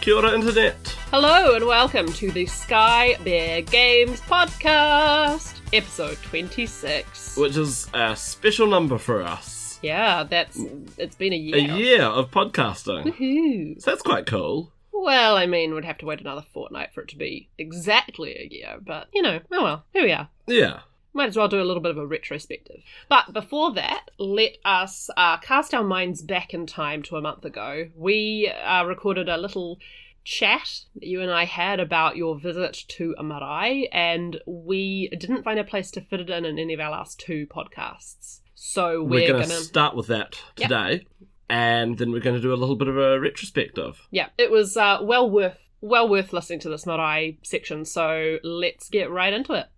Kia ora, Internet. Hello and welcome to the Sky Bear Games podcast, episode 26. Which is a special number for us. Yeah, it's been a year. A year of podcasting. Woohoo. So that's quite cool. Well, I mean, we'd have to wait another fortnight for it to be exactly a year, but, oh well, here we are. Yeah. Might as well do a little bit of a retrospective. But before that, let us cast our minds back in time to a month ago. We recorded a little chat that you and I had about your visit to a marae, and we didn't find a place to fit it in any of our last two podcasts. So we're going to start with that today, and then we're going to do a little bit of a retrospective. Yeah, it was well worth listening to this marae section, so let's get right into it.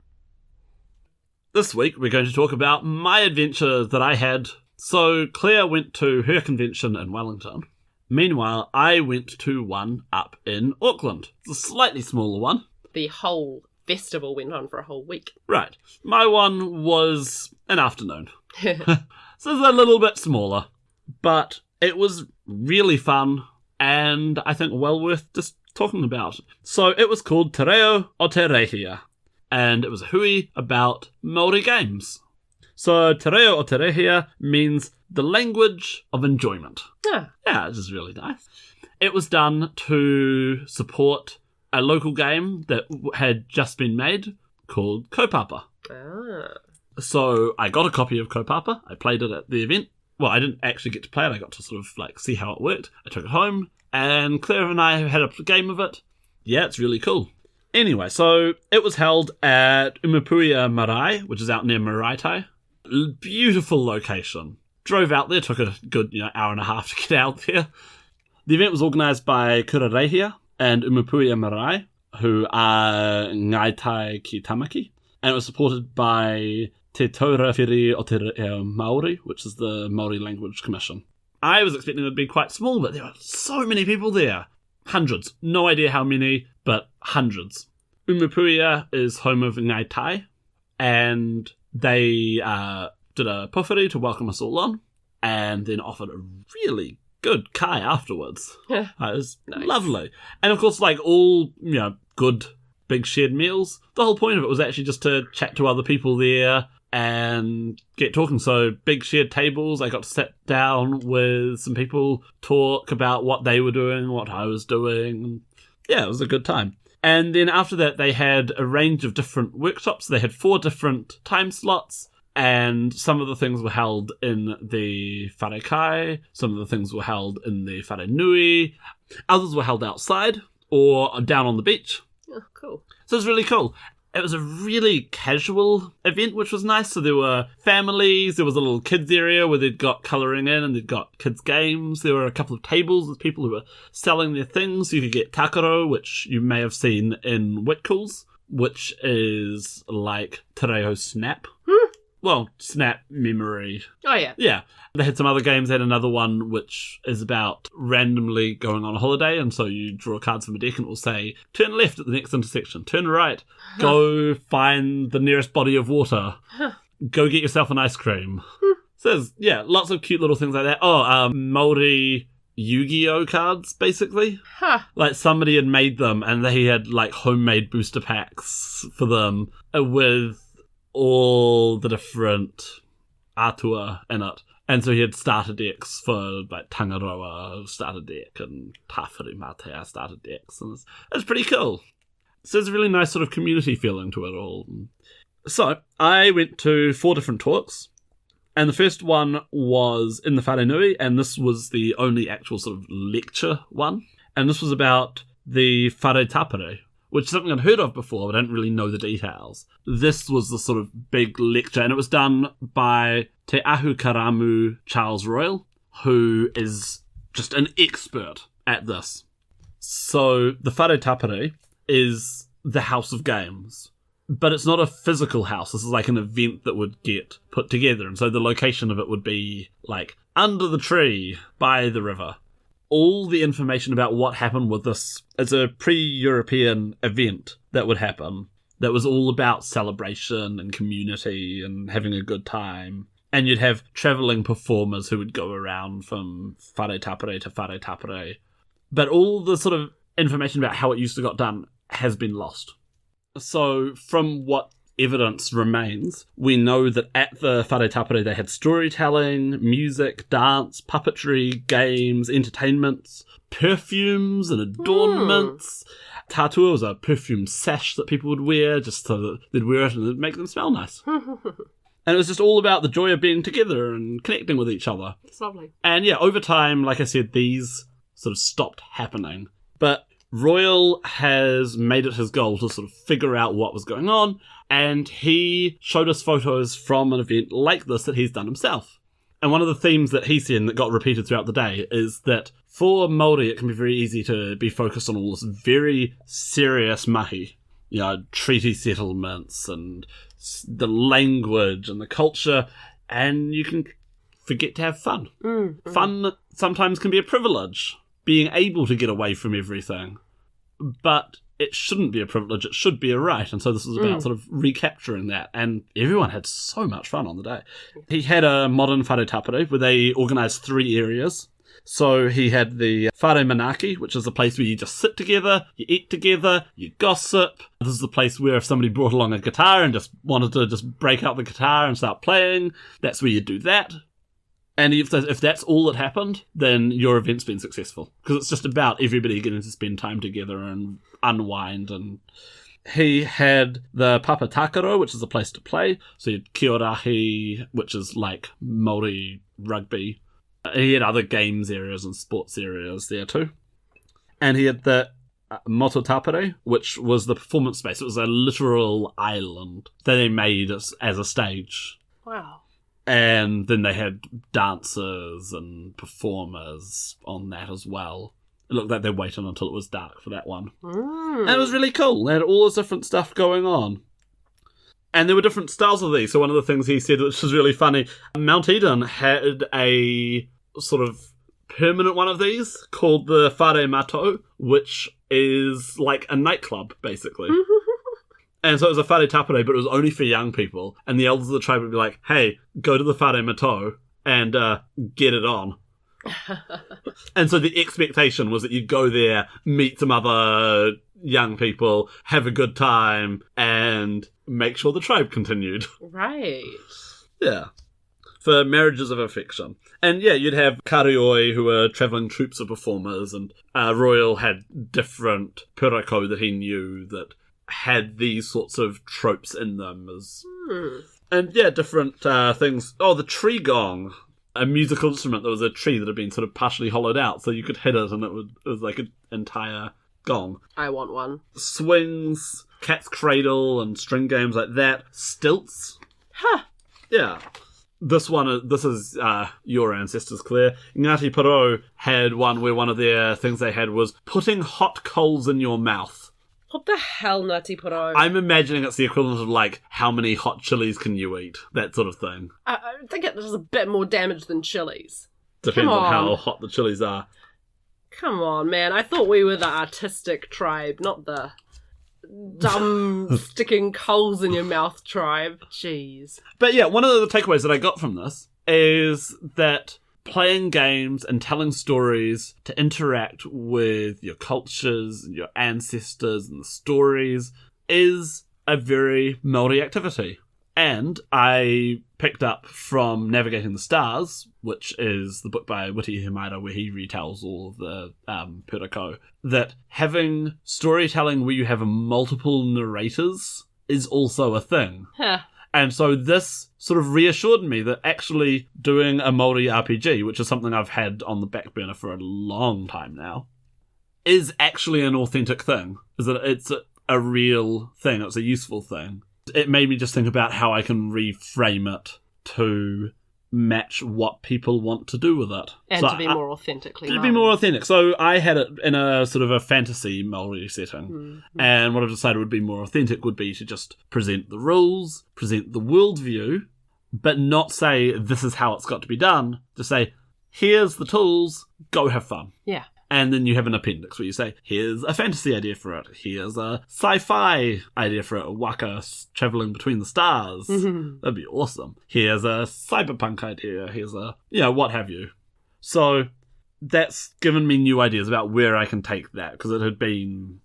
This week, we're going to talk about my adventure that I had. So, Claire went to her convention in Wellington. Meanwhile, I went to one up in Auckland. It's a slightly smaller one. The whole festival went on for a whole week. Right. My one was an afternoon. So it's a little bit smaller. But it was really fun, and I think well worth just talking about. So, it was called Te Reo o Te Rēhia. And it was a hui about Māori games. So, Te Reo o Te Rēhia means the language of enjoyment. Yeah, this is really nice. It was done to support a local game that had just been made called Kaupapa. So, I got a copy of Kaupapa. I played it at the event. Well, I didn't actually get to play it. I got to sort of see how it worked. I took it home, and Claire and I had a game of it. Yeah, it's really cool. Anyway, so it was held at Umapuia Marae, which is out near Maraitai. Beautiful location. Drove out there, took a good hour and a half to get out there. The event was organised by Kura Rēhia and Umapuia Marae, who are Ngaitai ki Tamaki, and it was supported by Te Taurawhiri o Te Reo Māori, which is the Māori Language Commission. I was expecting it to be quite small, but there were so many people there. Hundreds. No idea how many, but hundreds. Umapuia is home of Ngaitai, and they did a pōwhiri to welcome us all on, and then offered a really good kai afterwards. It was lovely. And of course, like all, good big shared meals, the whole point of it was actually just to chat to other people there and get talking. So big shared tables, I got to sit down with some people, talk about what they were doing, what I was doing. Yeah, it was a good time. And then after that, they had a range of different workshops. They had 4 different time slots, and some of the things were held in the whare kai, some of the things were held in the whare nui, others were held outside or down on the beach. Oh, cool. So it was really cool. It was a really casual event, which was nice. So there were families, there was a little kids area where they'd got colouring in and they'd got kids' games. There were a couple of tables with people who were selling their things. You could get takaro, which you may have seen in Whitkals, which is like Te Reo Snap. Well, Snap Memory. Oh, yeah. Yeah. They had some other games. They had another one which is about randomly going on a holiday, and so you draw cards from a deck and it will say, turn left at the next intersection, turn right, go find the nearest body of water, go get yourself an ice cream. So there's, lots of cute little things like that. Māori Yu-Gi-Oh cards, basically. Like somebody had made them and they had like homemade booster packs for them with all the different atua in it. And so he had starter decks for like Tangaroa starter deck and Tawhiri Matea starter decks. And it's pretty cool. So there's a really nice sort of community feeling to it all. So I went to 4 different talks. And the first one was in the whare nui, and this was the only actual sort of lecture one. And this was about the whare tapere, which is something I'd heard of before, but I didn't really know the details. This was the sort of big lecture, and it was done by Te Ahu Karamu Charles Royal, who is just an expert at this. So the whare tapere is the house of games, but it's not a physical house. This is like an event that would get put together, and so the location of it would be like under the tree by the river. All the information about what happened with this is a pre-European event that would happen that was all about celebration and community and having a good time. And you'd have travelling performers who would go around from whare tapere to whare tapere. But all the sort of information about how it used to got done has been lost. So from what evidence remains, we know that at the Whare Tapere they had storytelling, music, dance, puppetry, games, entertainments, perfumes and adornments. Tatua was a perfume sash that people would wear just so that they'd wear it and it'd make them smell nice. And it was just all about the joy of being together and connecting with each other. It's lovely. And yeah, over time, like I said, these sort of stopped happening. But Royal has made it his goal to sort of figure out what was going on, and he showed us photos from an event like this that he's done himself. And one of the themes that he's seen that got repeated throughout the day is that for Māori, it can be very easy to be focused on all this very serious mahi. You know, treaty settlements and the language and the culture, and you can forget to have fun. Fun sometimes can be a privilege, being able to get away from everything. But it shouldn't be a privilege, it should be a right. And so this was about sort of recapturing that. And everyone had so much fun on the day. He had a modern Whare Tapere where they organised 3 areas. So he had the Whare Manaki, which is the place where you just sit together, you eat together, you gossip. This is the place where if somebody brought along a guitar and just wanted to just break out the guitar and start playing, that's where you do that. And if that's all that happened, then your event's been successful. Because it's just about everybody getting to spend time together and unwind. And he had the Papa Takaro, which is a place to play. So you had Kura Rēhia, which is like Māori rugby. He had other games areas and sports areas there too. And he had the Moto Tapere, which was the performance space. It was a literal island that they made as a stage. Wow. And then they had dancers and performers on that as well. It looked like they waited until it was dark for that one. And it was really cool. They had all this different stuff going on. And there were different styles of these. So one of the things he said, which was really funny, Mount Eden had a sort of permanent one of these called the Whare Mato, which is like a nightclub, basically. And so it was a Whare Tapere, but it was only for young people. And the elders of the tribe would be like, hey, go to the Whare Mato and get it on. And so the expectation was that you'd go there, meet some other young people, have a good time, and make sure the tribe continued. Right. Yeah. For marriages of affection. And yeah, you'd have karioi, who were travelling troops of performers, and Royal had different purako that he knew that had these sorts of tropes in them. And yeah, different things. Oh, the tree gong. A musical instrument that was a tree that had been sort of partially hollowed out, so you could hit it and it was like an entire gong. I want one. Swings, cat's cradle, and string games like that. Stilts. Huh. Yeah. This is your ancestors, Claire. Ngāti Porou had one where one of their things they had was putting hot coals in your mouth. What the hell, Ngāti Porou? I'm imagining it's the equivalent of, like, how many hot chilies can you eat? That sort of thing. I think it does a bit more damage than chilies. Depends on how hot the chilies are. Come on, man. I thought we were the artistic tribe, not the dumb sticking coals in your mouth tribe. Jeez. But yeah, one of the takeaways that I got from this is that playing games and telling stories to interact with your cultures and your ancestors and the stories is a very Māori activity. And I picked up from Navigating the Stars, which is the book by Witi Himaira where he retells all of the purako, that having storytelling where you have multiple narrators is also a thing. Huh. And so this sort of reassured me that actually doing a Māori RPG, which is something I've had on the back burner for a long time now, is actually an authentic thing. Is that it's a real thing, it's a useful thing. It made me just think about how I can reframe it to match what people want to do with it. And so to be more authentically To be more authentic. So I had it in a sort of a fantasy Māori setting. Mm-hmm. And what I decided would be more authentic would be to just present the rules, present the worldview, but not say this is how it's got to be done. Just say, here's the tools, go have fun. Yeah. And then you have an appendix where you say, here's a fantasy idea for it, here's a sci-fi idea for it, a waka travelling between the stars. Mm-hmm. That'd be awesome. Here's a cyberpunk idea, here's a, what have you. So that's given me new ideas about where I can take that, because it had been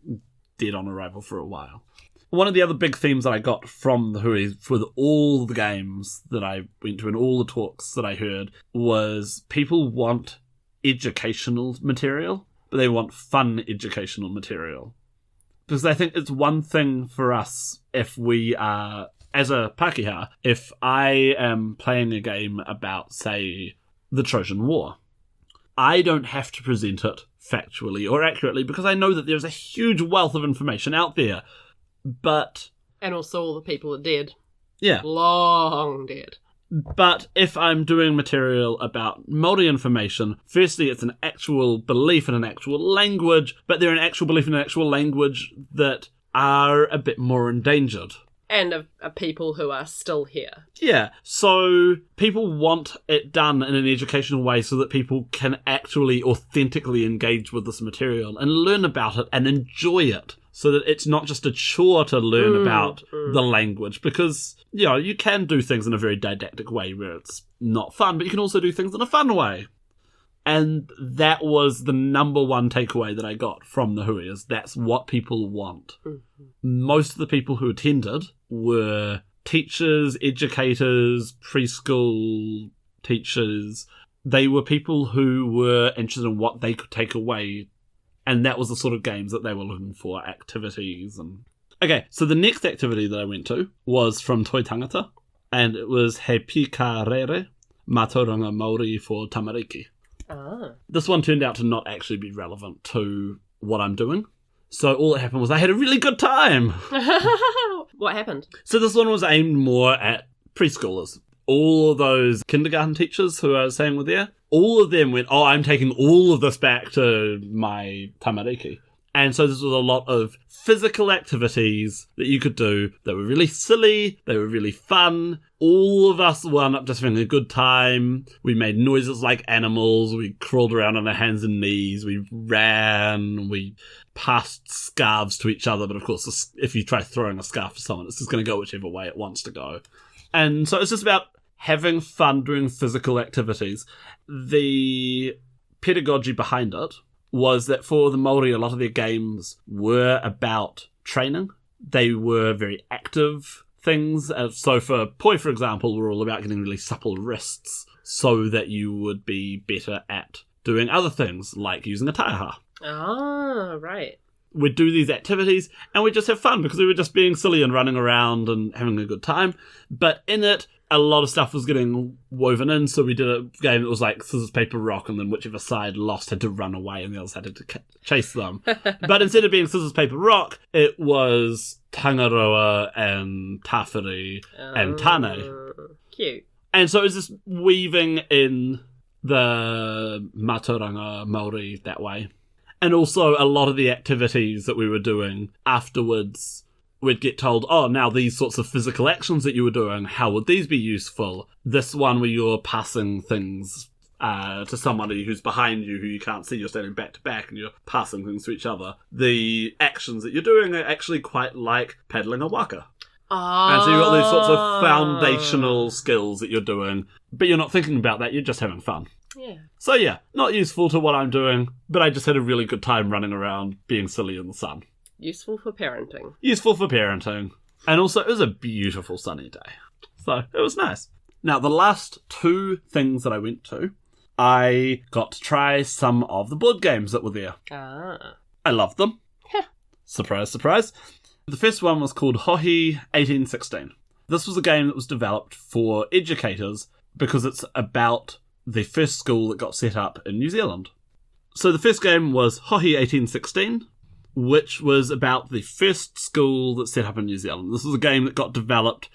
dead on arrival for a while. One of the other big themes that I got from the Hui with all the games that I went to and all the talks that I heard was people want educational material, but they want fun educational material. Because I think it's one thing for us if we are, as a Pākehā, if I am playing a game about, say, the Trojan War, I don't have to present it factually or accurately because I know that there's a huge wealth of information out there. But... And also all the people are dead. Yeah. Long dead. But if I'm doing material about Māori information, firstly, it's an actual belief in an actual language, but they're an actual belief in an actual language that are a bit more endangered. And of people who are still here. Yeah, so people want it done in an educational way so that people can actually authentically engage with this material and learn about it and enjoy it. So that it's not just a chore to learn about the language. Because, you know, you can do things in a very didactic way where it's not fun, but you can also do things in a fun way. And that was the number one takeaway that I got from the Hui, is that's what people want. Mm-hmm. Most of the people who attended were teachers, educators, preschool teachers. They were people who were interested in what they could take away. And that was the sort of games that they were looking for, activities. Okay, so the next activity that I went to was from Toi Tangata, and it was He Pika Rere, Mātauranga Māori for Tamariki. Ah. This one turned out to not actually be relevant to what I'm doing. So all that happened was I had a really good time. What happened? So this one was aimed more at preschoolers. All of those kindergarten teachers who I was saying were there, all of them went, I'm taking all of this back to my tamariki. And so this was a lot of physical activities that you could do that were really silly, they were really fun. All of us wound up just having a good time. We made noises like animals, we crawled around on our hands and knees, we ran, we passed scarves to each other. But of course, if you try throwing a scarf at someone, it's just going to go whichever way it wants to go. And so it's just about having fun doing physical activities. The pedagogy behind it was that for the Māori, a lot of their games were about training. They were very active things. So for Poi, for example, were all about getting really supple wrists so that you would be better at doing other things, like using a taiaha. Ah, right. We'd do these activities and we'd just have fun because we were just being silly and running around and having a good time. But in it, a lot of stuff was getting woven in. So we did a game that was like scissors, paper, rock, and then whichever side lost had to run away and the other side had to chase them. But instead of being scissors, paper, rock, it was tangaroa and tawhiri and tane. Cute. And so it was just weaving in the Mātauranga Māori that way. And also a lot of the activities that we were doing afterwards, we'd get told, now these sorts of physical actions that you were doing, how would these be useful? This one where you're passing things to somebody who's behind you who you can't see, you're standing back to back and you're passing things to each other. The actions that you're doing are actually quite like paddling a waka. And so you've got these sorts of foundational skills that you're doing, but you're not thinking about that, you're just having fun. Yeah. So yeah, not useful to what I'm doing, but I just had a really good time running around being silly in the sun. Useful for parenting. Useful for parenting. And also, it was a beautiful sunny day. So, it was nice. Now, the last two things that I went to, I got to try some of the board games that were there. Ah. I loved them. Surprise, surprise. The first one was called Hohi 1816. This was a game that was developed for educators because it's about the first school that got set up in New Zealand. So the first game was Hohi 1816, which was about the first school that set up in New Zealand. This was a game that got developed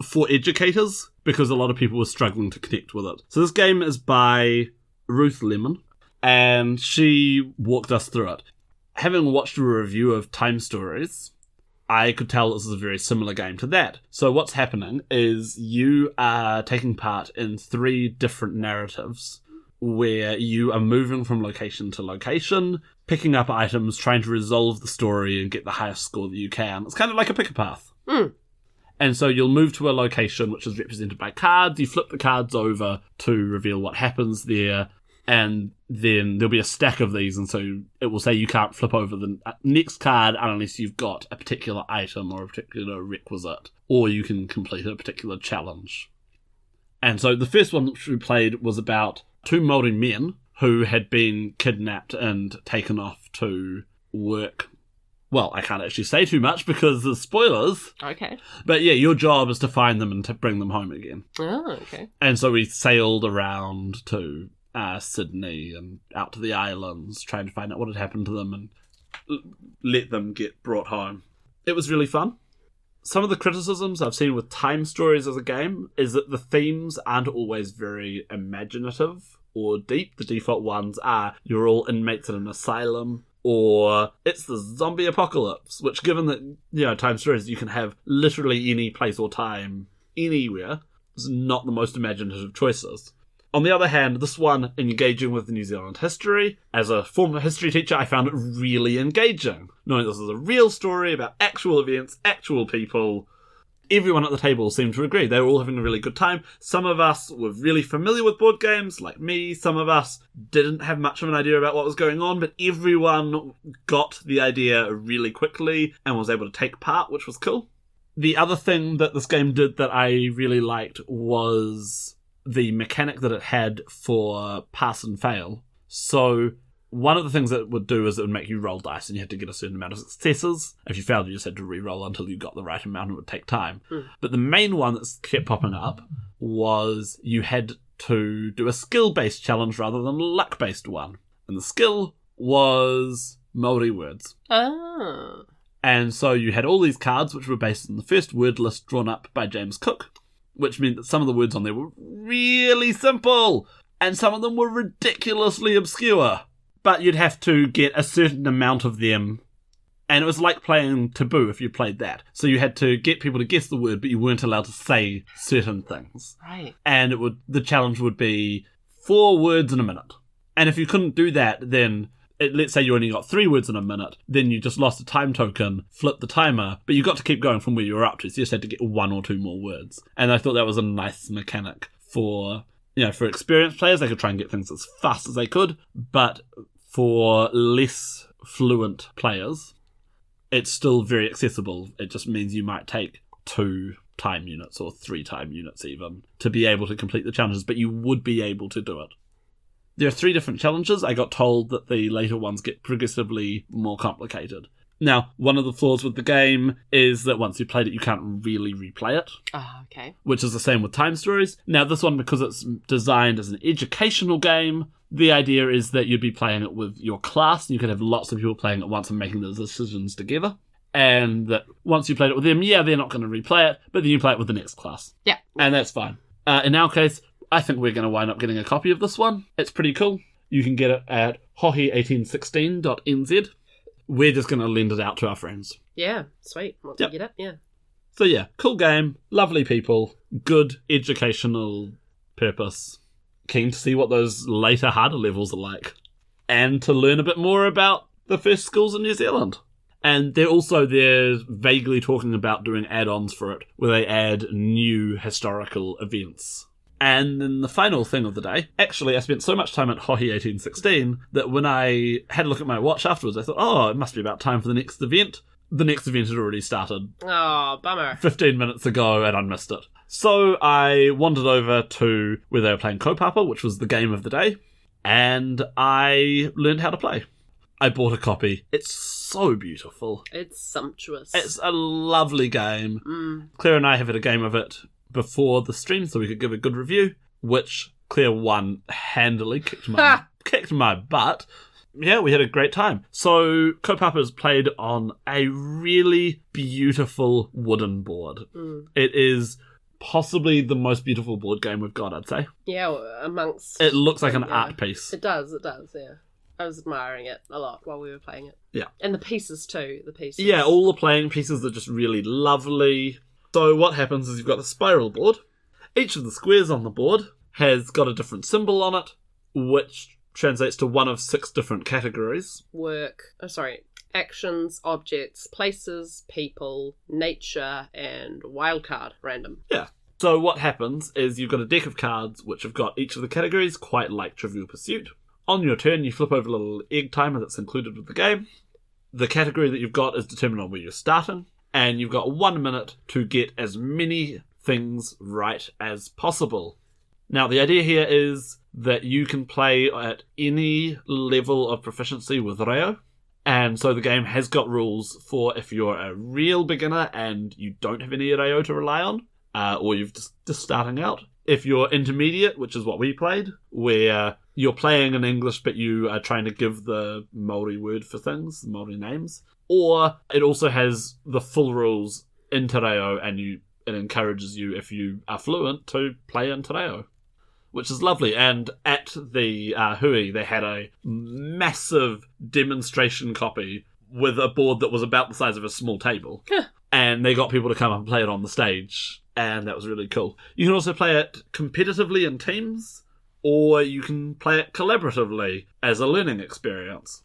for educators because a lot of people were struggling to connect with it. So this game is by Ruth Lemon, and she walked us through it. Having watched a review of Time Stories, I could tell this is a very similar game to that. So what's happening is you are taking part in 3 different narratives where you are moving from location to location, picking up items, trying to resolve the story and get the highest score that you can. It's kind of like a pick-a-path. And so you'll move to a location which is represented by cards. You flip the cards over to reveal what happens there. And then there'll be a stack of these, and so it will say you can't flip over the next card unless you've got a particular item or a particular requisite, or you can complete a particular challenge. And so the first one which we played was about two Māori men who had been kidnapped and taken off to work. Well, I can't actually say too much because there's spoilers. Okay. But yeah, your job is to find them and to bring them home again. Oh, okay. And so we sailed around to Sydney and out to the islands, trying to find out what had happened to them and let them get brought home. It was really fun. Some of the criticisms I've seen with Time Stories as a game is that the themes aren't always very imaginative or deep. The default ones are you're all inmates in an asylum, or it's the zombie apocalypse, which, given that, Time Stories, you can have literally any place or time anywhere, is not the most imaginative choices. On the other hand, this one, engaging with New Zealand history, as a former history teacher, I found it really engaging. Knowing this is a real story about actual events, actual people, everyone at the table seemed to agree. They were all having a really good time. Some of us were really familiar with board games, like me. Some of us didn't have much of an idea about what was going on, but everyone got the idea really quickly and was able to take part, which was cool. The other thing that this game did that I really liked was the mechanic that it had for pass and fail. So one of the things that it would do is it would make you roll dice, and you had to get a certain amount of successes. If you failed, you just had to re-roll until you got the right amount, and it would take time. But the main one that kept popping up was you had to do a skill-based challenge rather than a luck-based one. And the skill was Māori words. Oh. And so you had all these cards which were based on the first word list drawn up by James Cook, which meant that some of the words on there were really simple, and some of them were ridiculously obscure. But you'd have to get a certain amount of them, and it was like playing Taboo if you played that. So you had to get people to guess the word, but you weren't allowed to say certain things. Right. And the challenge would be 4 words in a minute. And if you couldn't do that, then let's say you only got 3 words in a minute, then you just lost a time token, flipped the timer, but you got to keep going from where you were up to, so you just had to get 1 or 2 more words. And I thought that was a nice mechanic for experienced players. They could try and get things as fast as they could, but for less fluent players, it's still very accessible. It just means you might take 2 time units or 3 time units even to be able to complete the challenges, but you would be able to do it. There are 3 different challenges. I got told that the later ones get progressively more complicated. Now, one of the flaws with the game is that once you've played it, you can't really replay it. Ah, okay. Which is the same with Time Stories. Now, this one, because it's designed as an educational game, the idea is that you'd be playing it with your class, and you could have lots of people playing at once and making the decisions together. And that once you played it with them, they're not going to replay it, but then you play it with the next class. Yeah. And that's fine. In our case, I think we're going to wind up getting a copy of this one. It's pretty cool. You can get it at hohi1816.nz. We're just going to lend it out to our friends. Yeah, sweet. Want to get it? Yeah. So yeah, cool game, lovely people, good educational purpose. Keen to see what those later harder levels are like. And to learn a bit more about the first schools in New Zealand. And they're vaguely talking about doing add-ons for it, where they add new historical events. And then the final thing of the day, actually I spent so much time at Hohi 1816 that when I had a look at my watch afterwards, I thought, it must be about time for the next event. The next event had already started. Oh, bummer. 15 minutes ago, and I missed it. So I wandered over to where they were playing Kaupapa, which was the game of the day, and I learned how to play. I bought a copy. It's so beautiful. It's sumptuous. It's a lovely game. Claire and I have had a game of it before the stream so we could give a good review, which Claire won handily, kicked my butt. Yeah, we had a great time. So Kaupapa is played on a really beautiful wooden board. It is possibly the most beautiful board game we've got, I'd say. Yeah, amongst... It looks like an art piece. It does, yeah. I was admiring it a lot while we were playing it. Yeah. And the pieces too, Yeah, all the playing pieces are just really lovely. So what happens is you've got a spiral board. Each of the squares on the board has got a different symbol on it, which translates to one of 6 different categories. Actions, objects, places, people, nature, and wildcard, random. Yeah. So what happens is you've got a deck of cards which have got each of the categories, quite like Trivial Pursuit. On your turn, you flip over a little egg timer that's included with the game. The category that you've got is determined on where you're starting, and you've got 1 minute to get as many things right as possible. Now, the idea here is that you can play at any level of proficiency with Reo, and so the game has got rules for if you're a real beginner and you don't have any Reo to rely on, or you're just starting out. If you're intermediate, which is what we played, where you're playing in English but you are trying to give the Māori word for things, the Māori names, or it also has the full rules in Te Reo, and it encourages you, if you are fluent, to play in Te Reo, which is lovely. And at the Hui, they had a massive demonstration copy with a board that was about the size of a small table. And they got people to come up and play it on the stage, and that was really cool. You can also play it competitively in teams, or you can play it collaboratively as a learning experience.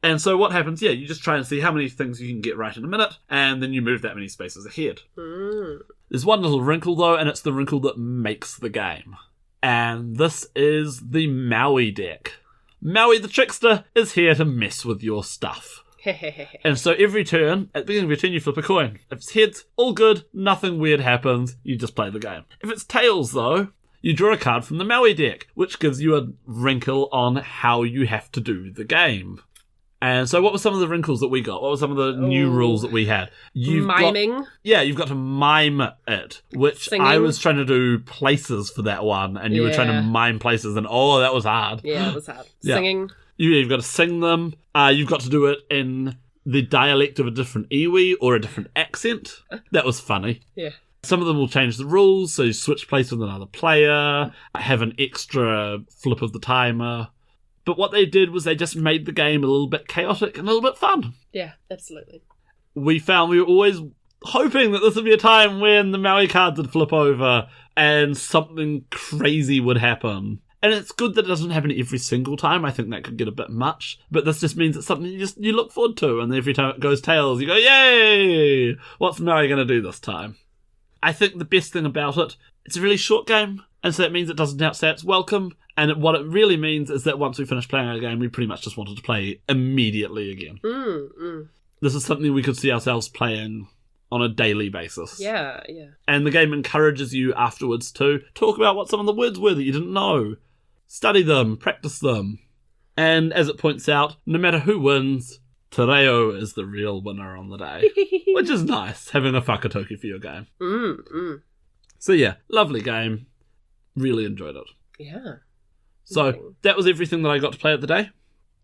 And so what happens, you just try and see how many things you can get right in a minute, and then you move that many spaces ahead. There's one little wrinkle, though, and it's the wrinkle that makes the game. And this is the Maui deck. Maui the Trickster is here to mess with your stuff. And so every turn, at the beginning of your turn, you flip a coin. If it's heads, all good, nothing weird happens, you just play the game. If it's tails, though, you draw a card from the Maui deck, which gives you a wrinkle on how you have to do the game. And so what were some of the wrinkles that we got? What were some of the new rules that we had? Miming. You've got to mime it, which Singing. I was trying to do places for that one, and you were trying to mime places, and that was hard. Yeah, it was hard. Yeah. Singing. You've got to sing them. You've got to do it in the dialect of a different iwi or a different accent. That was funny. Yeah. Some of them will change the rules, so you switch place with another player, have an extra flip of the timer. But what they did was they just made the game a little bit chaotic and a little bit fun. Yeah, absolutely. We found we were always hoping that this would be a time when the Maui cards would flip over and something crazy would happen. And it's good that it doesn't happen every single time. I think that could get a bit much. But this just means it's something you look forward to. And every time it goes tails, you go, yay! What's Maui going to do this time? I think the best thing about it, it's a really short game. And so that means it doesn't outstay its welcome. And what it really means is that once we finish playing our game, we pretty much just wanted to play immediately again. This is something we could see ourselves playing on a daily basis. Yeah. And the game encourages you afterwards to talk about what some of the words were that you didn't know. Study them, practice them. And as it points out, no matter who wins, Te Reo is the real winner on the day. Which is nice, having a whakatoki for your game. So lovely game. Really enjoyed it. Yeah. So that was everything that I got to play at the day.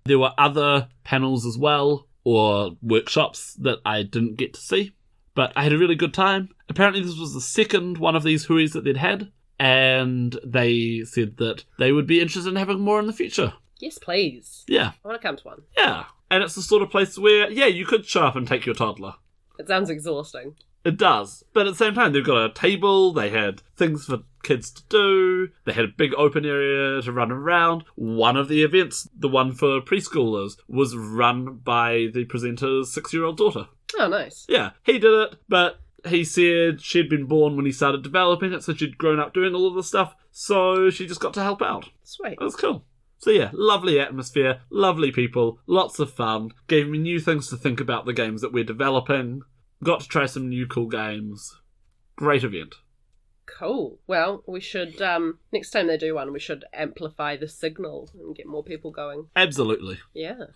There were other panels as well, or workshops that I didn't get to see. But I had a really good time. Apparently this was the second one of these huis that they'd had. And they said that they would be interested in having more in the future. Yes, please. Yeah. I want to come to one. Yeah. And it's the sort of place where, you could show up and take your toddler. It sounds exhausting. It does. But at the same time, they've got a table, they had things for kids to do, they had a big open area to run around. One of the events, the one for preschoolers, was run by the presenter's 6-year-old daughter. Oh, nice. Yeah, he did it, but he said she'd been born when he started developing it, so she'd grown up doing all of this stuff, so she just got to help out. Sweet. It was cool. So lovely atmosphere, lovely people, lots of fun, gave me new things to think about the games that we're developing, got to try some new cool games. Great event. Cool. Well, we should, next time they do one, we should amplify the signal and get more people going. Absolutely. Yeah.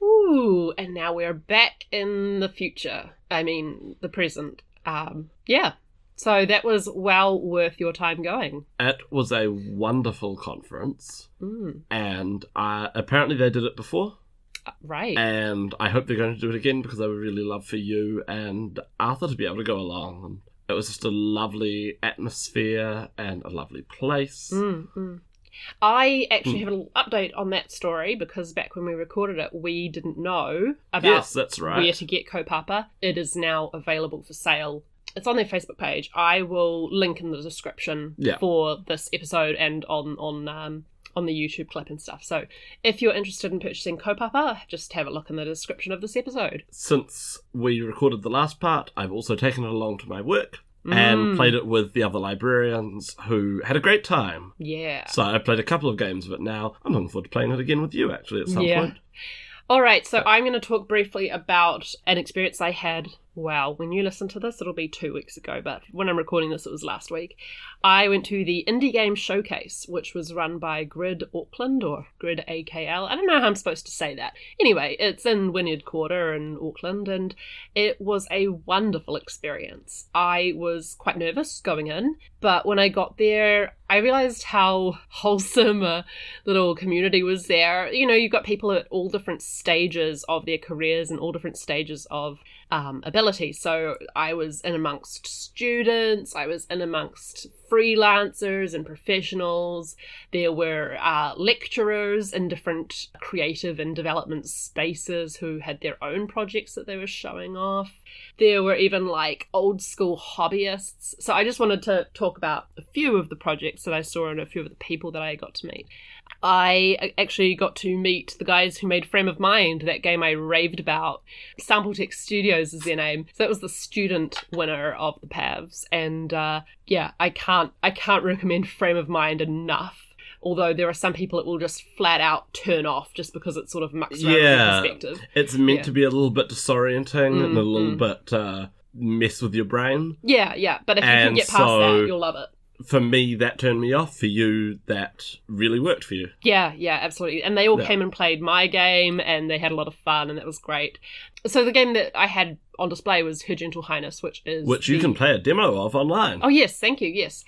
Ooh, and now we're back in the future. I mean, the present. So that was well worth your time going. It was a wonderful conference. And apparently they did it before. Right. And I hope they're going to do it again because I would really love for you and Arthur to be able to go along. And it was just a lovely atmosphere and a lovely place. I actually have a little update on that story because back when we recorded it, we didn't know about that's right. where to get Kaupapa. It is now available for sale. It's on their Facebook page. I will link in the description for this episode and on the YouTube clip and stuff. So if you're interested in purchasing Kaupapa, just have a look in the description of this episode. Since we recorded the last part, I've also taken it along to my work, and played it with the other librarians who had a great time. Yeah. So I played a couple of games of it now. I'm looking forward to playing it again with you, actually, at some point. All right, so I'm going to talk briefly about an experience I had. Well, when you listen to this, it'll be 2 weeks ago, but when I'm recording this, it was last week. I went to the Indie Game Showcase, which was run by Grid Auckland, or Grid AKL. I don't know how I'm supposed to say that. Anyway, it's in Wynyard Quarter in Auckland, and it was a wonderful experience. I was quite nervous going in, but when I got there, I realised how wholesome a little community was there. You know, you've got people at all different stages of their careers and all different stages of ability. So I was in amongst students, I was in amongst freelancers and professionals. There were lecturers in different creative and development spaces who had their own projects that they were showing off. There were even like old school hobbyists. So I just wanted to talk about a few of the projects that I saw and a few of the people that I got to meet. I actually got to meet the guys who made Frame of Mind, that game I raved about. Sample Text Studios is their name. So that was the student winner of the PAVs. And I can't recommend Frame of Mind enough. Although there are some people that will just flat out turn off just because it sort of mucks around with your perspective. It's meant to be a little bit disorienting and a little bit mess with your brain. Yeah. But if you can get past that, you'll love it. For me, that turned me off. For you, that really worked for you. Yeah, absolutely. And they all came and played my game, and they had a lot of fun, and it was great. So the game that I had on display was Her Gentle Highness, which you can play a demo of online. Oh, yes, thank you, yes.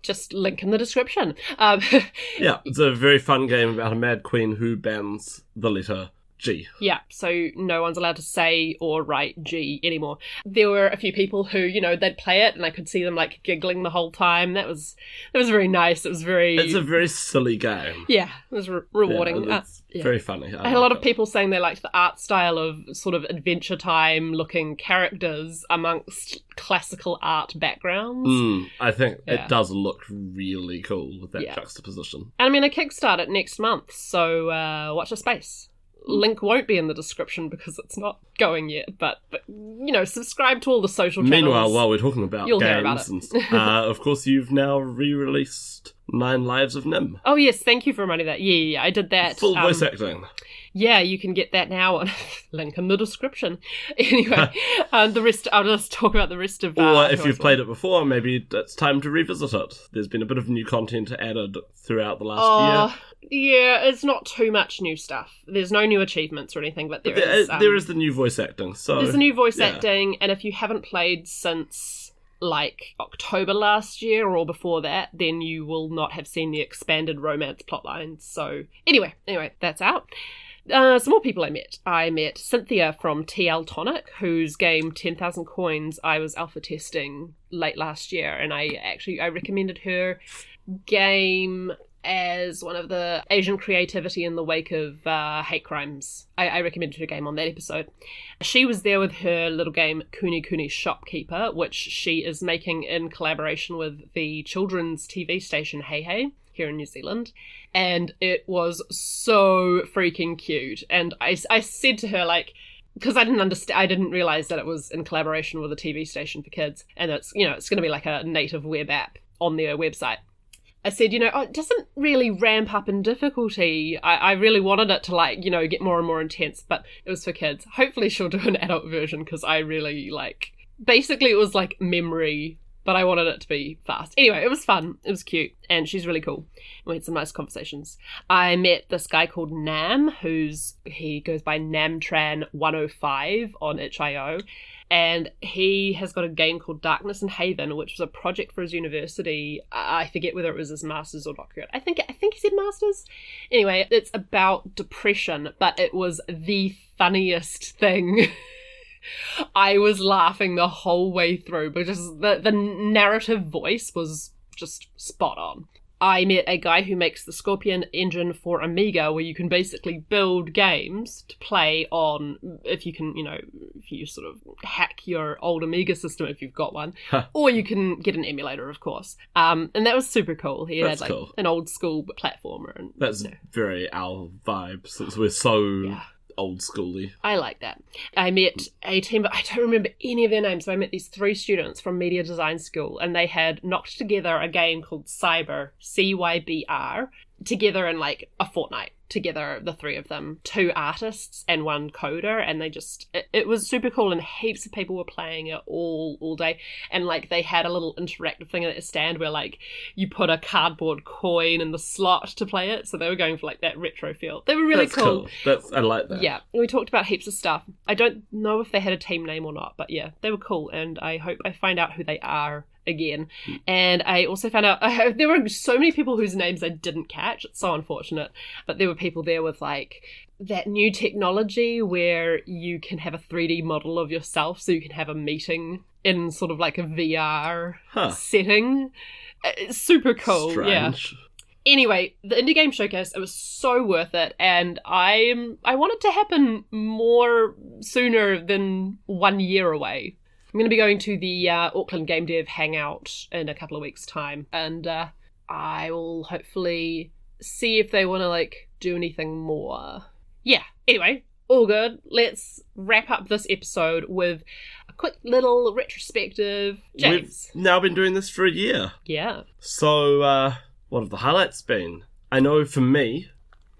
Just link in the description. Yeah, it's a very fun game about a mad queen who bans the letter G. Yeah, so no one's allowed to say or write G anymore. There were a few people who, they'd play it and I could see them like giggling the whole time. That was very nice. It's a very silly game. Yeah, it was rewarding. Yeah, it's very funny. I had a lot of people saying they liked the art style of sort of Adventure Time looking characters amongst classical art backgrounds. I think it does look really cool with that juxtaposition. And I mean, I kickstart it next month, so watch the space. Link won't be in the description because it's not going yet, but subscribe to all the social channels. Meanwhile, while we're talking about you'll games, hear about it. Of course, you've now re-released 9 Lives of Nim. Oh yes, thank you for reminding that. Yeah, I did that. Full voice acting. Yeah, you can get that now on link in the description. Anyway, the rest, I'll just talk about the rest of... or if you've played it before, maybe it's time to revisit it. There's been a bit of new content added throughout the last year. Yeah, it's not too much new stuff. There's no new achievements or anything, but there is the new voice acting. So there's the new voice acting, and if you haven't played since like October last year or before that, then you will not have seen the expanded romance plotlines. So anyway, that's out. Some more people I met. I met Cynthia from TL Tonic, whose game 10,000 Coins I was alpha testing late last year, and I recommended her game as one of the Asian creativity in the wake of hate crimes. I recommended her game on that episode. She was there with her little game Kuni Kuni Shopkeeper, which she is making in collaboration with the children's TV station Hey Hey here in New Zealand. And it was so freaking cute. And I said to her, like, because I didn't realize that it was in collaboration with a TV station for kids, and it's going to be like a native web app on their website. I said, it doesn't really ramp up in difficulty. I really wanted it to get more and more intense, but it was for kids. Hopefully she'll do an adult version, because I really basically it was like memory, but I wanted it to be fast. Anyway, it was fun. It was cute. And she's really cool. We had some nice conversations. I met this guy called Nam, he goes by Namtran105 on itch.io. And he has got a game called Darkness and Haven, which was a project for his university. I forget whether it was his master's or doctorate. I think he said master's. Anyway, it's about depression, but it was the funniest thing. I was laughing the whole way through because the narrative voice was just spot on. I met a guy who makes the Scorpion engine for Amiga, where you can basically build games to play on, if you sort of hack your old Amiga system if you've got one, or you can get an emulator, of course. And that was super cool. He had an old school platformer. And, that's very our vibe, since we're so old schooly. I like that. I met a team, but I don't remember any of their names. So I met these 3 students from media design school, and they had knocked together a game called Cyber, CYBR, together in like a fortnight. Together, the 3 of them, 2 artists and 1 coder, and they just, it was super cool, and heaps of people were playing it all day, and like they had a little interactive thing at the stand where like you put a cardboard coin in the slot to play it, so they were going for like that retro feel. They were really cool. I like that. Yeah, we talked about heaps of stuff. I don't know if they had a team name or not, but yeah, they were cool, and I hope I find out who they are again. And I also found out there were so many people whose names I didn't catch. It's so unfortunate, but there were people there with like that new technology where you can have a 3D model of yourself, so you can have a meeting in sort of like a VR setting. It's super cool. Strange. Yeah. Anyway, the Indie Game Showcase, it was so worth it, and I want it to happen more sooner than 1 year away. I'm going to be going to the Auckland Game Dev Hangout in a couple of weeks' time, and I will hopefully see if they want to, like, do anything more. Yeah, anyway, all good. Let's wrap up this episode with a quick little retrospective. James. We've now been doing this for a year. Yeah. So, what have the highlights been? I know for me,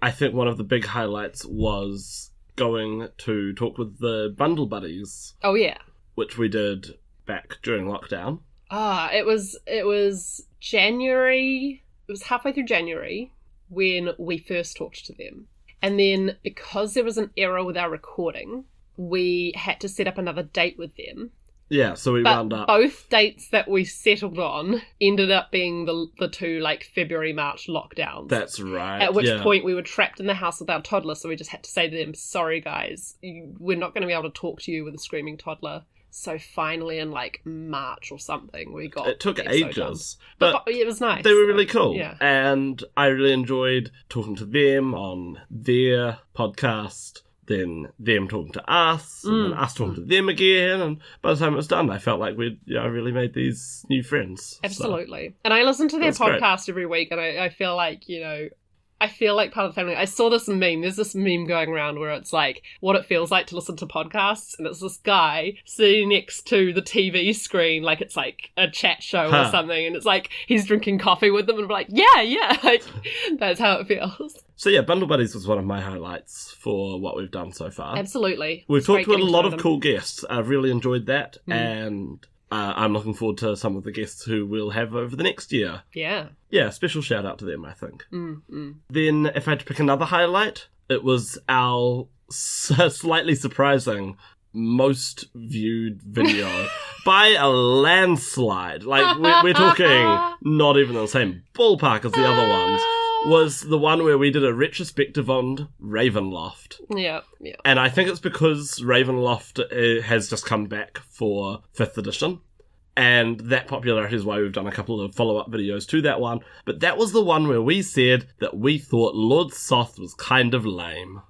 I think one of the big highlights was going to talk with the Bundle Buddies. Oh, yeah. Which we did back during lockdown. It was January. It was halfway through January when we first talked to them. And then because there was an error with our recording, we had to set up another date with them. Yeah, so we wound up. Both dates that we settled on ended up being the 2 like February, March lockdowns. That's right. At which point we were trapped in the house with our toddler, so we just had to say to them, sorry guys, we're not going to be able to talk to you with a screaming toddler. So finally in like March or something we got it took ages. Done. But it was nice. They were really cool. Yeah. And I really enjoyed talking to them on their podcast, then them talking to us, and then us talking to them again, and by the time it was done I felt like we'd really made these new friends. Absolutely. So, and I listen to their podcast every week, and I feel like, I feel like part of the family. I saw this meme. There's this meme going around where it's like what it feels like to listen to podcasts, and it's this guy sitting next to the TV screen like it's like a chat show or something, and it's like he's drinking coffee with them, and we're like, yeah, like that's how it feels. So yeah, Bundle Buddies was one of my highlights for what we've done so far. Absolutely. We've talked with a lot of cool guests. I've really enjoyed that, and I'm looking forward to some of the guests who we'll have over the next year. Yeah. Yeah, special shout out to them, I think. Then, if I had to pick another highlight, it was our slightly surprising most viewed video by a landslide. Like, we're talking not even the same ballpark as the other ones. Was the one where we did a retrospective on Ravenloft. Yeah. And I think it's because Ravenloft has just come back for 5th edition. And that popularity is why we've done a couple of follow-up videos to that one. But that was the one where we said that we thought Lord Soth was kind of lame.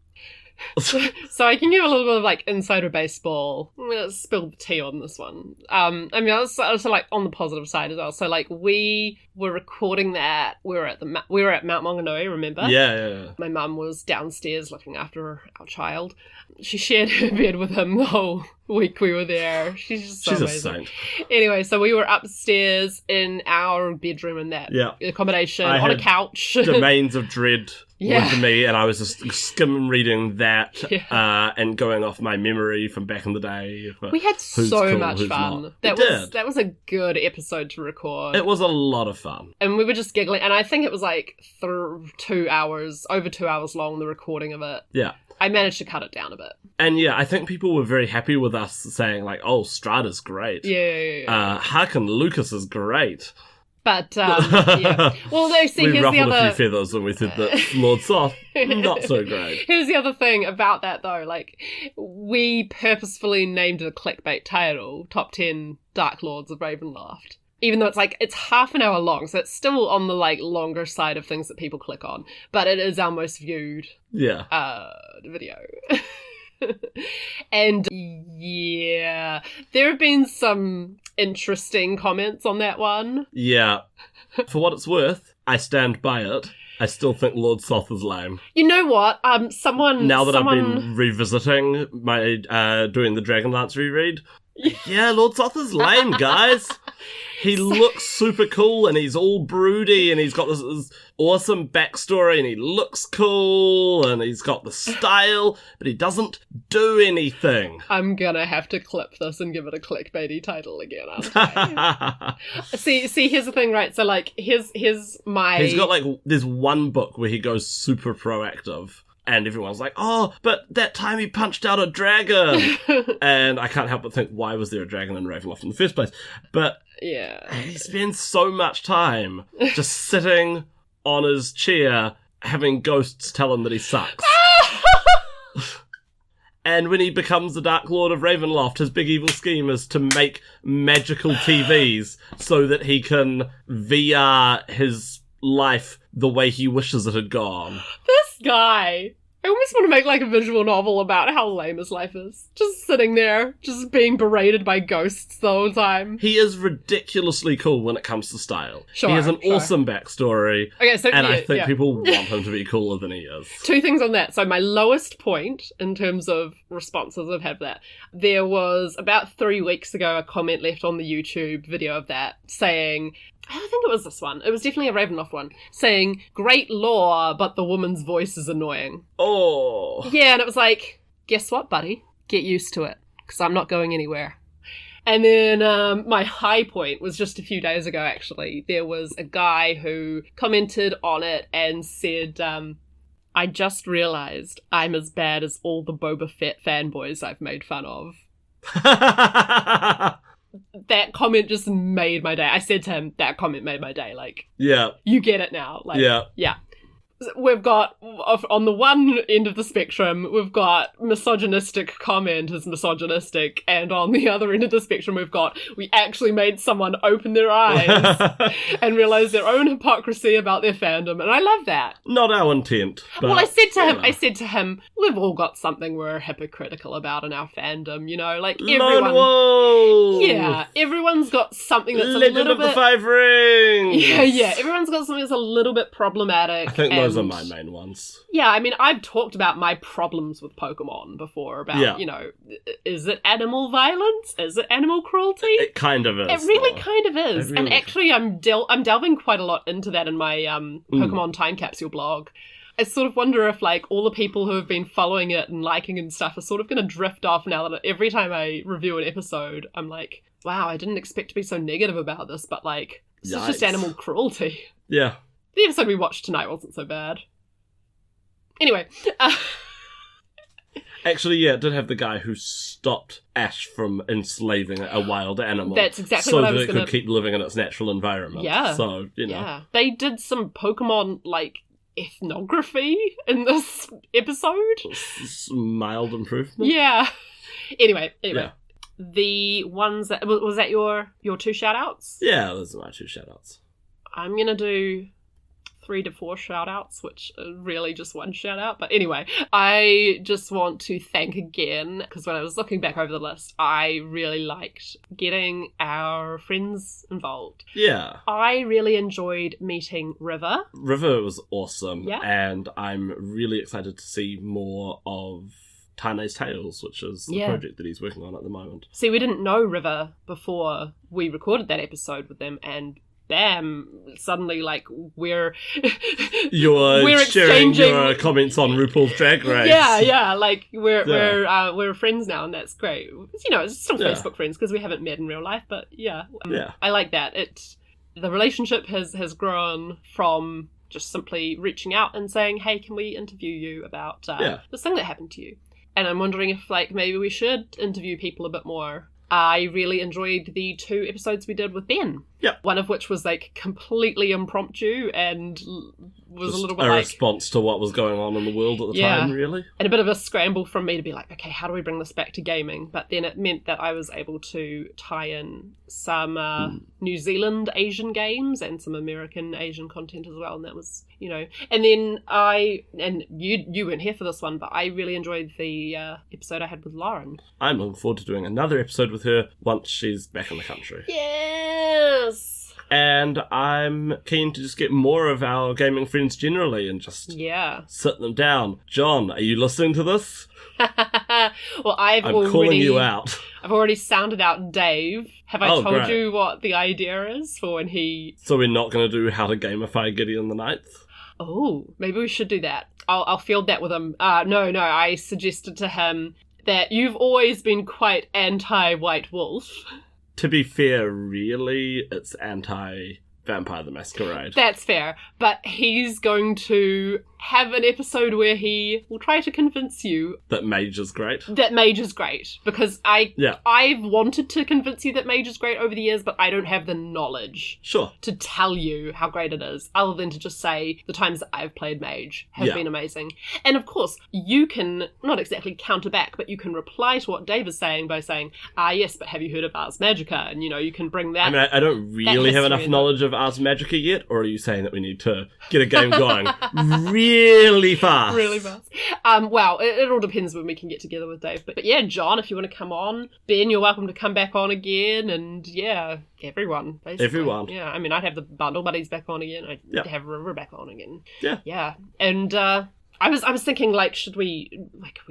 So I can give a little bit of like insider baseball. I'm gonna spill the tea on this one. I mean, also like on the positive side as well. So like we were recording that. We were at Mount Maunganui, remember? Yeah. My mum was downstairs looking after our child. She shared her bed with him the whole week we were there. She's just so amazing. A saint. Anyway, so we were upstairs in our bedroom in that accommodation on a couch. Domains of Dread. With me, and I was just skim reading that and going off my memory from back in the day. We had so much fun. That was a good episode to record. It was a lot of fun. And we were just giggling, and I think it was like 2 hours, over 2 hours long, the recording of it. Yeah. I managed to cut it down a bit. And yeah, I think people were very happy with us saying like, oh, Strata's great. Yeah. Harkin Lucas is great. But, yeah. Well, no, see, we here's ruffled the other... a few feathers when we said that Lord Soth, not so great. Here's the other thing about that, though. Like, we purposefully named the clickbait title Top 10 Dark Lords of Ravenloft. Even though it's half an hour long, so it's still on the, like, longer side of things that people click on. But it is our most viewed video. And yeah, there have been some interesting comments on that one. Yeah. For what it's worth, I stand by it. I still think Lord Soth is lame. You know what? I've been revisiting my doing the Dragonlance reread, yeah, Lord Soth is lame, guys. He looks super cool, and he's all broody, and he's got this awesome backstory, and he looks cool, and he's got the style, but he doesn't do anything. I'm gonna have to clip this and give it a clickbaity title again, aren't I? see, here's the thing, right? So, like, here's my... He's got, like, there's one book where he goes super proactive, and everyone's like, oh, but that time he punched out a dragon! And I can't help but think, why was there a dragon in Ravenloft in the first place? But yeah, he spends so much time just sitting on his chair having ghosts tell him that he sucks. And when he becomes the Dark Lord of Ravenloft, his big evil scheme is to make magical TVs so that he can VR his life the way he wishes it had gone. This guy... I almost want to make, like, a visual novel about how lame his life is. Just sitting there, just being berated by ghosts the whole time. He is ridiculously cool when it comes to style. Sure, he has an awesome backstory, okay, so, and I think people want him to be cooler than he is. Two things on that. So my lowest point in terms of responses I've had for that, there was about 3 weeks ago a comment left on the YouTube video of that saying... I think it was this one. It was definitely a Ravenloft one. Saying, great lore, but the woman's voice is annoying. Oh. Yeah, and it was like, guess what, buddy? Get used to it, because I'm not going anywhere. And then my high point was just a few days ago, actually. There was a guy who commented on it and said, I just realised I'm as bad as all the Boba Fett fanboys I've made fun of. That comment just made my day. I said to him, that comment made my day. Like, yeah, you get it now. Like, yeah. We've got, on the one end of the spectrum, we've got misogynistic comment is misogynistic, and on the other end of the spectrum, we actually made someone open their eyes and realise their own hypocrisy about their fandom, and I love that. Not our intent. But, well, I said to him, we've all got something we're hypocritical about in our fandom, you know, like everyone. Lone Wolf! Yeah, everyone's got something that's Legend a little of bit... the Five Rings! Yeah, everyone's got something that's a little bit problematic. I think those are my main ones. Yeah, I mean, I've talked about my problems with Pokemon before, about, you know, is it animal violence? Is it animal cruelty? It kind of is. It really kind of is. And actually, I'm delving quite a lot into that in my Pokemon Time Capsule blog. I sort of wonder if, like, all the people who have been following it and liking and stuff are sort of going to drift off now that every time I review an episode, I'm like, wow, I didn't expect to be so negative about this, but, like, this is just animal cruelty. Yeah. The episode we watched tonight wasn't so bad. Anyway. Actually, yeah, it did have the guy who stopped Ash from enslaving a wild animal. That's exactly what I was so that it could keep living in its natural environment. Yeah. So, you know. Yeah. They did some Pokemon, like, ethnography in this episode. Some mild improvement. Yeah. Anyway. Yeah. The ones that... Was that your two shout-outs? Yeah, those are my two shout-outs. I'm going to do 3 to 4 shout-outs, which are really just one shout-out. But anyway, I just want to thank again, because when I was looking back over the list, I really liked getting our friends involved. Yeah. I really enjoyed meeting River. River was awesome. Yeah. And I'm really excited to see more of Tane's Tales, which is the project that he's working on at the moment. See, we didn't know River before we recorded that episode with them, and bam, suddenly, like, we're sharing your comments on RuPaul's Drag Race. Yeah, like, we're friends now, and that's great. You know, it's still Facebook friends, because we haven't met in real life, but I like that. The relationship has grown from just simply reaching out and saying, hey, can we interview you about this thing that happened to you? And I'm wondering if, like, maybe we should interview people a bit more. I really enjoyed the 2 episodes we did with Ben. Yep. One of which was, like, completely impromptu and was just a little bit a response to what was going on in the world at the time, really. And a bit of a scramble from me to be like, okay, how do we bring this back to gaming? But then it meant that I was able to tie in some New Zealand Asian games and some American Asian content as well. And that was, you know... And then you weren't here for this one, but I really enjoyed the episode I had with Lauren. I'm looking forward to doing another episode with her once she's back in the country. Yes! And I'm keen to just get more of our gaming friends generally and just sit them down. John, are you listening to this? Well, I'm calling you out. I've already sounded out Dave. Have I told you what the idea is for when he... So we're not going to do how to gamify Gideon the Ninth? Oh, maybe we should do that. I'll field that with him. No, I suggested to him that you've always been quite anti-White Wolf. To be fair, really, it's anti-Vampire the Masquerade. That's fair, but he's going to have an episode where he will try to convince you that Mage is great. That Mage is great, because I've wanted to convince you that Mage is great over the years, but I don't have the knowledge to tell you how great it is, other than to just say the times that I've played Mage have been amazing. And of course, you can not exactly counter back, but you can reply to what Dave is saying by saying, yes, but have you heard of Ars Magica? And, you can bring that. I mean, I don't really have enough knowledge of Ars Magica yet, or are you saying that we need to get a game going really fast? Really fast. Well, it all depends when we can get together with Dave. But yeah, John, if you want to come on. Ben, you're welcome to come back on again. And yeah, everyone, basically. Everyone. Yeah, I mean, I'd have the Bundle Buddies back on again. I'd have River back on again. Yeah. Yeah. And I was thinking, should we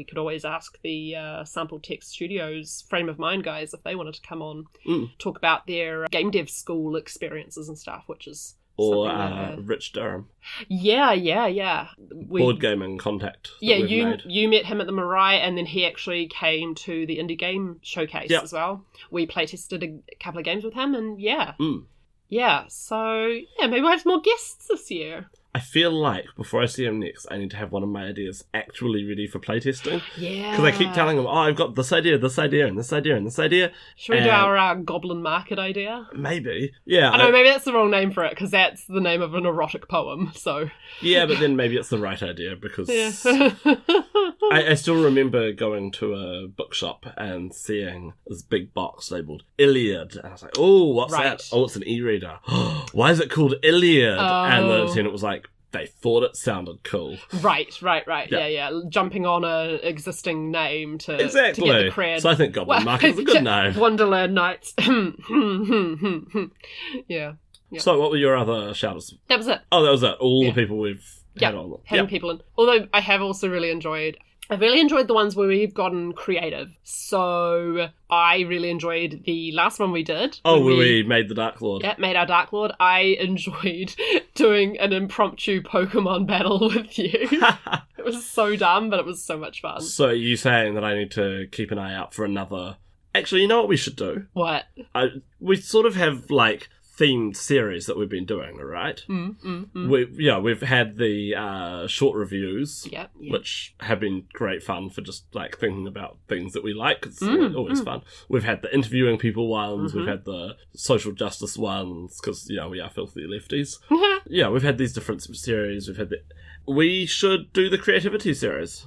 could always ask the Sample Text Studios Frame of Mind guys if they wanted to come on, talk about their game dev school experiences and stuff, which is... Or Rich Durham. Yeah. Board gaming contact. Yeah, you met him at the Mariah, and then he actually came to the Indie Game Showcase as well. We playtested a couple of games with him, and so maybe we'll have some more guests this year. I feel like before I see him next, I need to have one of my ideas actually ready for playtesting. Yeah. Because I keep telling him, I've got this idea, and this idea, and this idea. Should we do our Goblin Market idea? Maybe. Yeah. I know, maybe that's the wrong name for it, because that's the name of an erotic poem, so... Yeah, but then maybe it's the right idea, because... I still remember going to a bookshop and seeing this big box labelled Iliad. And I was like, oh, what's that? Oh, it's an e-reader. Why is it called Iliad? Oh. And the lieutenant was like, they thought it sounded cool. Right. Yeah. Jumping on an existing name to get the cred. So I think Goblin Market is a good name. Wonderland Nights. Yeah. So what were your other shoutouts? That was it. Oh, that was it. All the people we've had on. Having people in. Although I have also really enjoyed the ones where we've gotten creative. So I really enjoyed the last one we did. Oh, where we made the Dark Lord. Yeah, made our Dark Lord. I enjoyed doing an impromptu Pokemon battle with you. It was so dumb, but it was so much fun. So are you saying that I need to keep an eye out for another... Actually, you know what we should do? What? We sort of have, themed series that we've been doing, right? We've had the short reviews, which have been great fun for just thinking about things that we like. It's always fun. We've had the interviewing people ones. We've had the social justice ones because we are filthy lefties. We've had these different series. We should do the creativity series.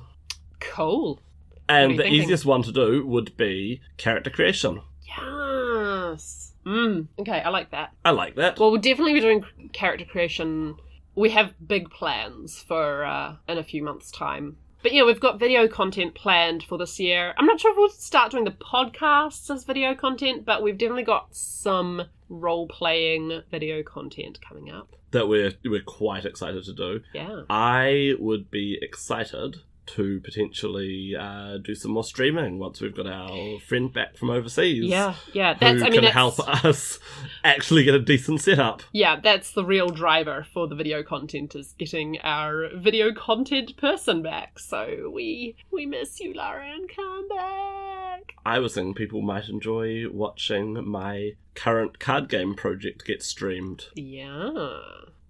Cool. And the easiest one to do would be character creation. Yes. Okay, I like that. Well, we'll definitely be doing character creation. We have big plans for in a few months' time. But we've got video content planned for this year. I'm not sure if we'll start doing the podcasts as video content, but we've definitely got some role-playing video content coming up. That we're quite excited to do. Yeah. I would be excited to potentially do some more streaming once we've got our friend back from overseas. Yeah. Who can help us actually get a decent setup. Yeah, that's the real driver for the video content, is getting our video content person back. So we miss you, Lauren. Come back. I was thinking people might enjoy watching my current card game project get streamed. Yeah.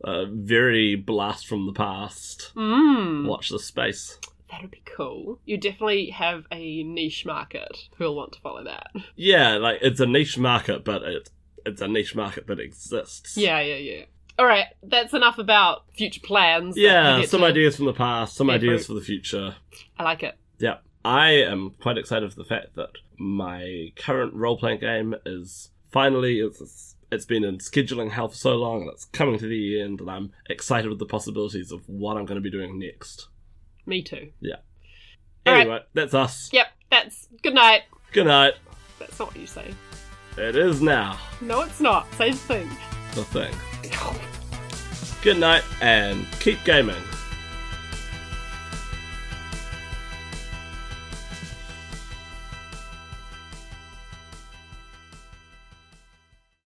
Very blast from the past. Watch this space. That would be cool. You definitely have a niche market who'll want to follow that. Yeah, it's a niche market, but it's a niche market that exists. Yeah. All right, that's enough about future plans. Yeah, some ideas from the past, some ideas for the future. I like it. Yeah. I am quite excited for the fact that my current role-playing game is finally... It's been in scheduling hell for so long, and it's coming to the end, and I'm excited with the possibilities of what I'm going to be doing next. Me too. Yeah. Anyway, that's us. Yep, that's... Good night. Good night. That's not what you say. It is now. No, it's not. Say the thing. the thing. Good night and keep gaming.